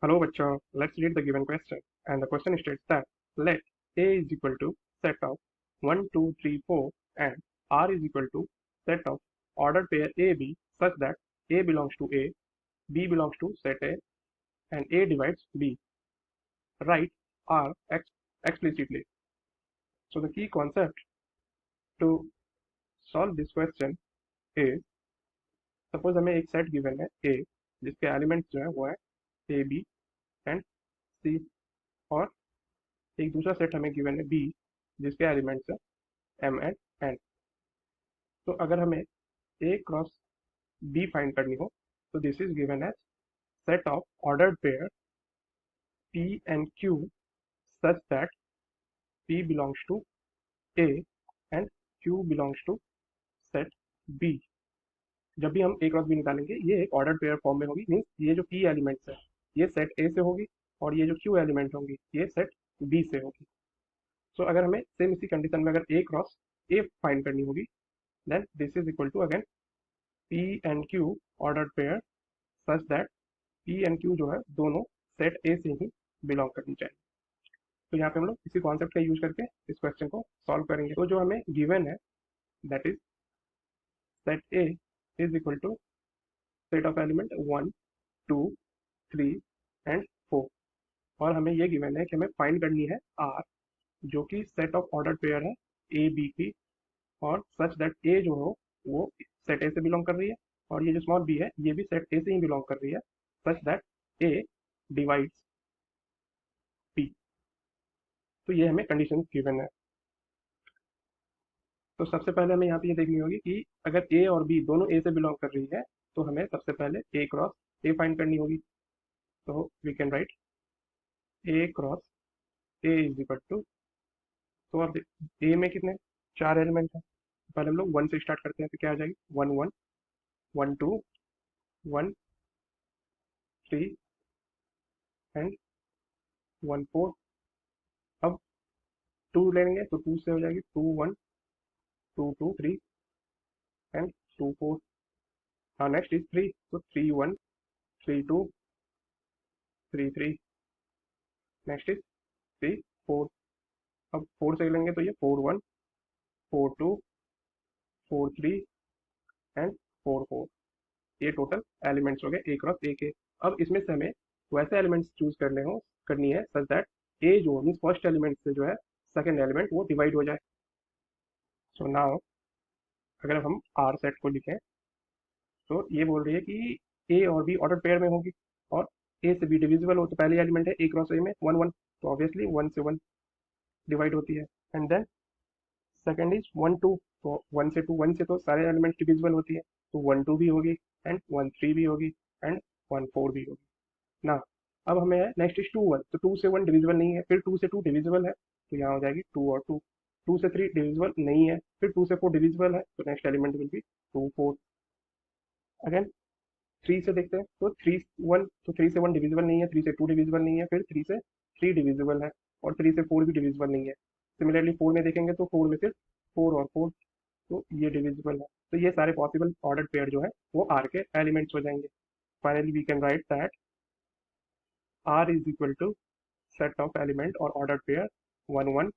Hello, bachcho. Let's read the given question. And the question states that let A is equal to set of 1, 2, 3, 4 and R is equal to set of ordered pair AB such that A belongs to A, B belongs to set A and A divides B. Write R explicitly. So the key concept to solve this question is suppose हमें एक set given है A जिसके elements जो है वो है A, B and C और एक दूसरा सेट हमें गिवन है B जिसके एलिमेंट्स है M एंड N। तो अगर हमें A क्रॉस B फाइंड करनी हो तो this is given as set of ordered pair P and Q such that P belongs to A and Q belongs to set B। जब भी हम A क्रॉस B निकालेंगे ये एक ऑर्डर्ड पेयर फॉर्म में होगी, मीन्स ये जो P एलिमेंट्स है ये सेट A से होगी और ये जो Q एलिमेंट होंगी ये सेट B से होगी। सो अगर हमें सेम इसी कंडीशन में अगर A क्रॉस A फाइंड करनी होगी then this is equal to again P and Q ordered pair such that P and Q जो है दोनों सेट A से ही बिलोंग करनी चाहिए। तो यहाँ पे हम लोग इसी कॉन्सेप्ट का यूज करके इस क्वेश्चन को सॉल्व करेंगे। तो जो हमें गिवन है that is set A is equal to set of element 1, 2, 3 and 4 और हमें ये गिवन है कि हमें फाइंड करनी है R जो कि सेट ऑफ ऑर्डर्ड पेयर है A B की और सच दैट A जो हो वो सेट A से बिलोंग कर रही है और ये जो स्मॉल b है ये भी सेट A से ही बिलोंग कर रही है such that A divides B। तो ये हमें कंडीशन गिवन है। तो सबसे पहले हमें यहाँ पे ये देखनी होगी कि अगर A और B दोनों A से बिलोंग कर रही है तो हमें सबसे पहले A क्रॉस A फाइंड करनी होगी। तो we can write A cross A is equal to, तो अब A में कितने 4 एलिमेंट है, पहले हम लोग 1 से स्टार्ट करते हैं तो क्या आ जाएगी 1 1 1 2 1 3 एंड 1 4। अब 2 लेंगे तो 2 से हो जाएगी 2 1 2 2 3 एंड 2 4। हाँ नेक्स्ट इज 3 तो 3 1 3 2 3 3 नेक्स्ट इज 3 4। अब 4 से लेंगे तो ये 4 1 4 2 4 3 एंड 4 4। ये टोटल एलिमेंट्स हो गए ए क्रॉस ए के। अब इसमें से हमें वैसे एलिमेंट्स चूज करनी है सच दैट ए जो मीन्स फर्स्ट एलिमेंट से जो है सेकंड एलिमेंट वो डिवाइड हो जाए। सो नाउ अगर हम आर सेट को लिखें तो ये बोल रही है कि ए और बी ऑर्डर पेयर में होगी और ए से बी डिविजिबल हो तो पहली एलिमेंट है ए क्रॉस ए में 1 1 तो ऑब्वियसली 1 से 1 डिवाइड होती है एंड देन सेकंड इज 1 2 तो 1 से 2 1 से तो सारे एलिमेंट्स डिविजिबल होती है तो 1 2 भी होगी एंड 1 3 भी होगी एंड 1 4 भी होगी ना। अब हमें है नेक्स्ट इज 2 1 तो 2 से 1 डिविजिबल नहीं है, फिर 2 से 2 डिविजिबल है तो यहाँ हो जाएगी 2 और 2। 2 से 3 डिविजिबल नहीं है, फिर 2 से 4 डिविजिबल है तो next element will be 2 4। Again 3 से देखते हैं तो 3 1 तो 3 से 1 डिविजिबल नहीं है, 3 से 2 डिविजिबल नहीं है, फिर 3 से 3 डिविजिबल है और 3 से 4 भी डिविजिबल नहीं है। सिमिलरली 4 में देखेंगे तो 4 में सिर्फ 4 और 4 तो ये डिविजिबल है। तो ये सारे पॉसिबल ऑर्डर्ड पेयर जो है वो आर के एलिमेंट्स हो जाएंगे। Finally we can write that R is equal to set of element or ordered pair 1 1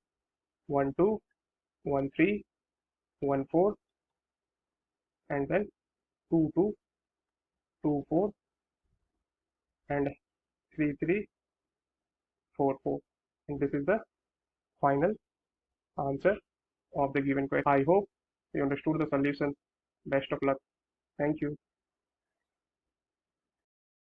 1 2 1 3 1 4 and then 2 2 2 4 and 3 3 4 4 and this is the final answer of the given question. I hope you understood the solution. Best of luck. Thank you.